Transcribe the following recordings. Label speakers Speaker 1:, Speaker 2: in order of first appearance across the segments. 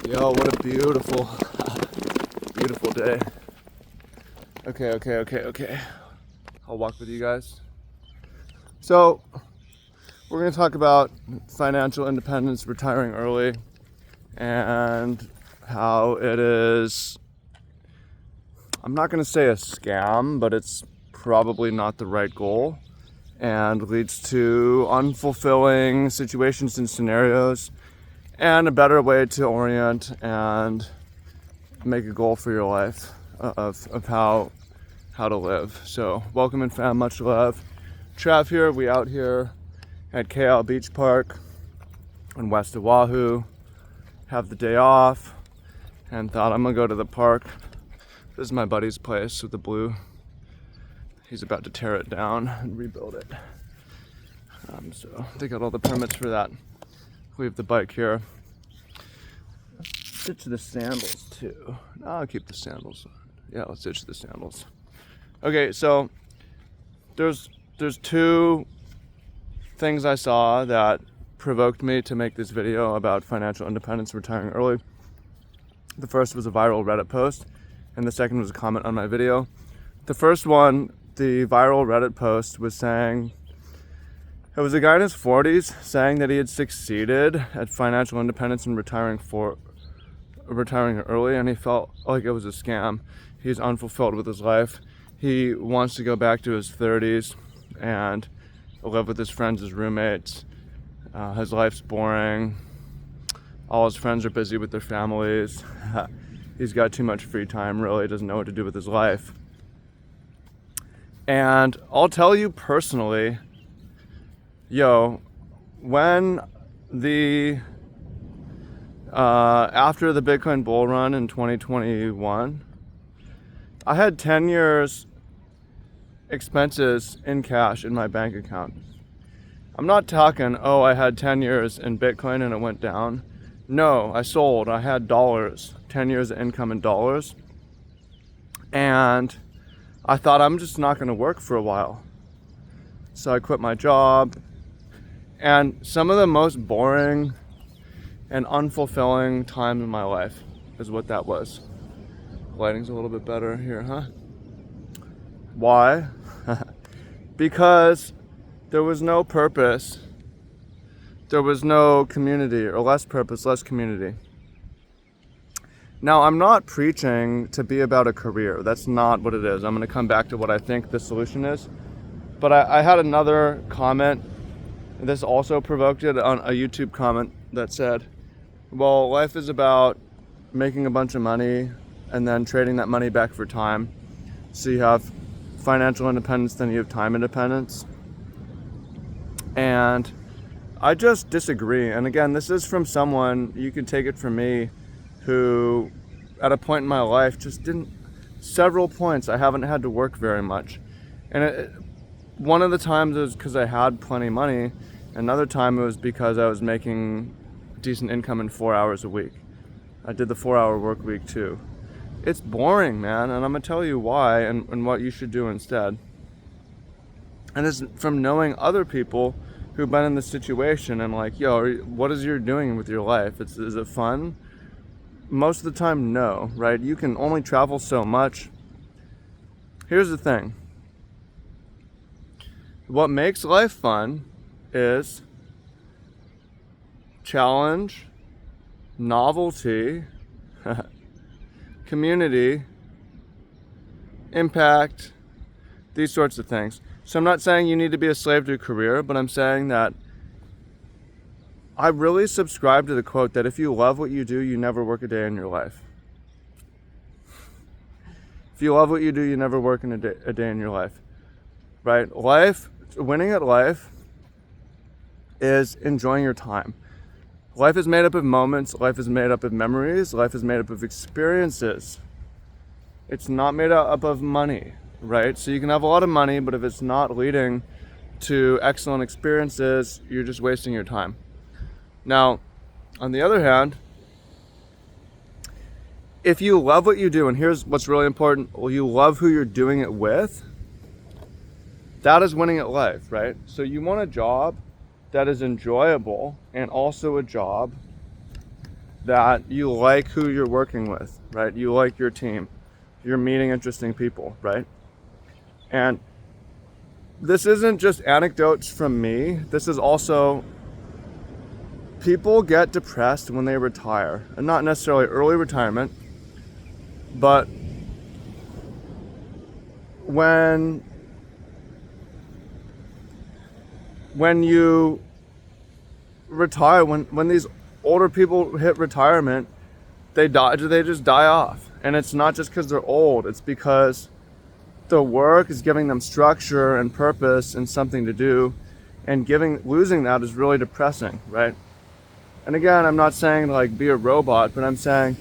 Speaker 1: Yo, what a beautiful, beautiful day. Okay. I'll walk with you guys. So, we're going to talk about financial independence, retiring early, and how it is, I'm not going to say a scam, but it's probably not the right goal and leads to unfulfilling situations and scenarios, and a better way to orient and make a goal for your life of how to live. So welcome in fam, much love. Trav here, we out here at KL Beach Park in West Oahu. Have the day off and thought I'm gonna go to the park. This is my buddy's place with the blue. He's about to tear it down and rebuild it. So they got all the permits for that. Leave the bike here. Ditch the sandals too. No, I'll keep the sandals. Yeah, let's ditch the sandals. Okay, so there's two things I saw that provoked me to make this video about financial independence, retiring early. The first was a viral Reddit post, and the second was a comment on my video. The first one, the viral Reddit post, was saying, it was a guy in his 40s saying that he had succeeded at financial independence and retiring early, and he felt like it was a scam. He's unfulfilled with his life. He wants to go back to his 30s and live with his friends as roommates. His life's boring. All his friends are busy with their families. He's got too much free time, really doesn't know what to do with his life. And I'll tell you personally, when after the Bitcoin bull run in 2021, I had 10 years expenses in cash in my bank account. I'm not talking, I had 10 years in Bitcoin and it went down. No, I sold, I had dollars, 10 years of income in dollars. And I thought I'm just not gonna work for a while. So I quit my job. And some of the most boring and unfulfilling time in my life is what that was. Lighting's a little bit better here, huh? Why? Because there was no purpose. There was no community, or less purpose, less community. Now, I'm not preaching to be about a career. That's not what it is. I'm going to come back to what I think the solution is. But I had another comment. This also provoked it on a YouTube comment that said, well, life is about making a bunch of money and then trading that money back for time. So you have financial independence, then you have time independence. And I just disagree. And again, this is from someone, you can take it from me, who at a point in my life several points I haven't had to work very much. And one of the times it was because I had plenty of money. Another time it was because I was making decent income in 4 hours a week. I did the 4-hour work week too. It's boring, man, and I'm gonna tell you why and what you should do instead. And it's from knowing other people who've been in this situation and like, what is you doing with your life? Is it fun? Most of the time, no, right? You can only travel so much. Here's the thing. What makes life fun is challenge, novelty, community, impact, these sorts of things. So I'm not saying you need to be a slave to a career, but I'm saying that I really subscribe to the quote that if you love what you do, you never work a day in your life. If you love what you do, you never work a day in your life, right? Winning at life is enjoying your time. Life is made up of moments, life is made up of memories, life is made up of experiences. It's not made up of money, right? So you can have a lot of money, but if it's not leading to excellent experiences, you're just wasting your time. Now, on the other hand, if you love what you do, and here's what's really important, you love who you're doing it with, that is winning at life, right? So you want a job that is enjoyable and also a job that you like who you're working with, right? You like your team. You're meeting interesting people, right? And this isn't just anecdotes from me. This is also, people get depressed when they retire. And not necessarily early retirement, but when you retire, when these older people hit retirement, they just die off. And it's not just because they're old, it's because the work is giving them structure and purpose and something to do, and losing that is really depressing, right? And again, I'm not saying like be a robot, but I'm saying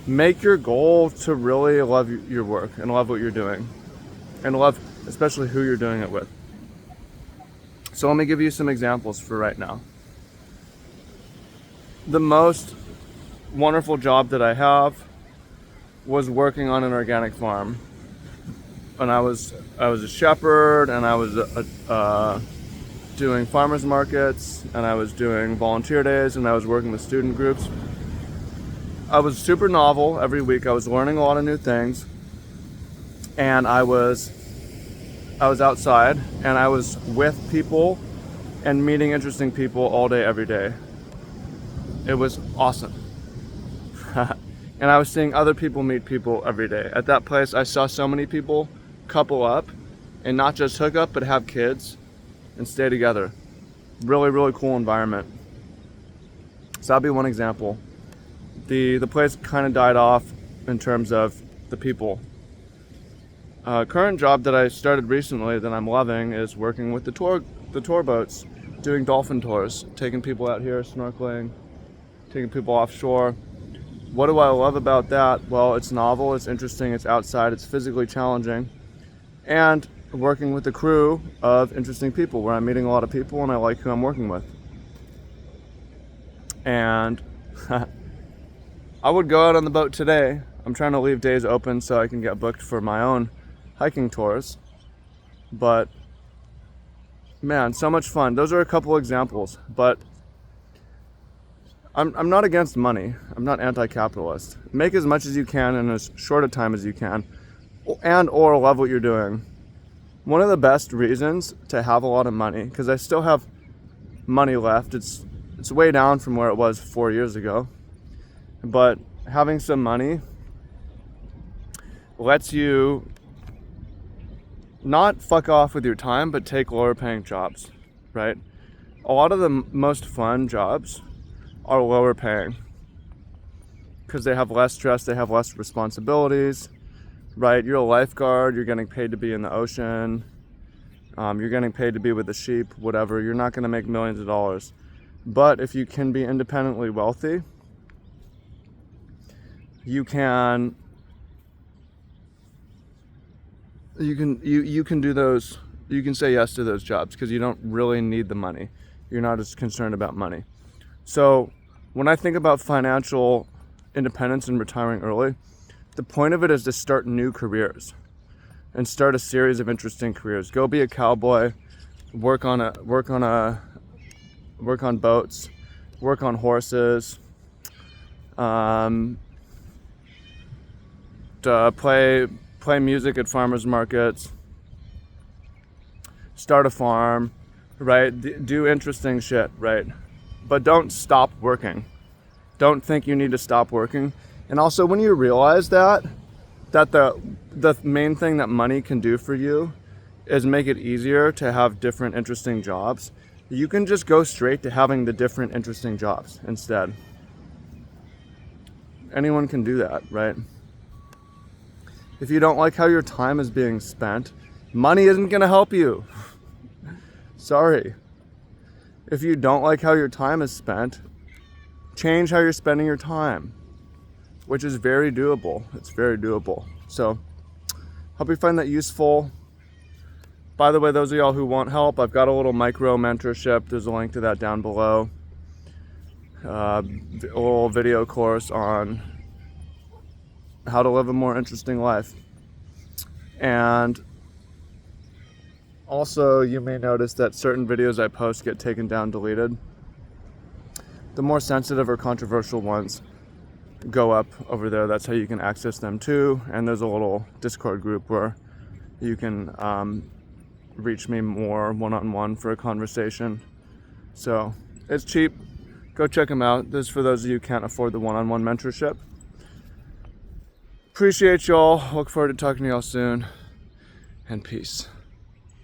Speaker 1: make your goal to really love your work and love what you're doing, and love especially who you're doing it with. So let me give you some examples for right now. The most wonderful job that I have was working on an organic farm. And I was a shepherd, and I was doing farmers markets, and I was doing volunteer days, and I was working with student groups. I was super novel every week. I was learning a lot of new things, and I was outside, and I was with people and meeting interesting people all day, every day. It was awesome. And I was seeing other people meet people every day. At that place, I saw so many people couple up, and not just hook up, but have kids and stay together. Really, really cool environment. So that'd be one example. The place kind of died off in terms of the people. Current job that I started recently that I'm loving is working with the tour boats, doing dolphin tours, taking people out here snorkeling, taking people offshore. What do I love about that? Well, it's novel, it's interesting, it's outside, it's physically challenging, and working with a crew of interesting people where I'm meeting a lot of people and I like who I'm working with. And I would go out on the boat today. I'm trying to leave days open so I can get booked for my own hiking tours. But man, so much fun. Those are a couple examples, but I'm not against money. I'm not anti-capitalist. Make as much as you can in as short a time as you can, and or love what you're doing. One of the best reasons to have a lot of money, because I still have money left. It's way down from where it was 4 years ago. But having some money lets you not fuck off with your time, but take lower paying jobs, right? A lot of the most fun jobs are lower paying because they have less stress, they have less responsibilities, right? You're a lifeguard, you're getting paid to be in the ocean, you're getting paid to be with the sheep, whatever. You're not going to make millions of dollars. But if you can be independently wealthy, you can do those. You can say yes to those jobs because you don't really need the money. You're not as concerned about money. So when I think about financial independence and retiring early, the point of it is to start new careers and start a series of interesting careers. Go be a cowboy, work on boats, work on horses, play music at farmers markets, start a farm, right? Do interesting shit, right? But don't stop working. Don't think you need to stop working. And also, when you realize that the main thing that money can do for you is make it easier to have different interesting jobs, you can just go straight to having the different interesting jobs instead. Anyone can do that, right? If you don't like how your time is being spent, money isn't going to help you. Sorry. If you don't like how your time is spent, change how you're spending your time, which is very doable. It's very doable. So, hope you find that useful. By the way, those of y'all who want help, I've got a little micro mentorship. There's a link to that down below. A little video course on how to live a more interesting life. And also, you may notice that certain videos I post get taken down, deleted. The more sensitive or controversial ones go up over there. That's how you can access them too. And there's a little Discord group where you can reach me more one-on-one for a conversation. So it's cheap. Go check them out. This is for those of you who can't afford the one-on-one mentorship. Appreciate y'all. Look forward to talking to y'all soon. And peace.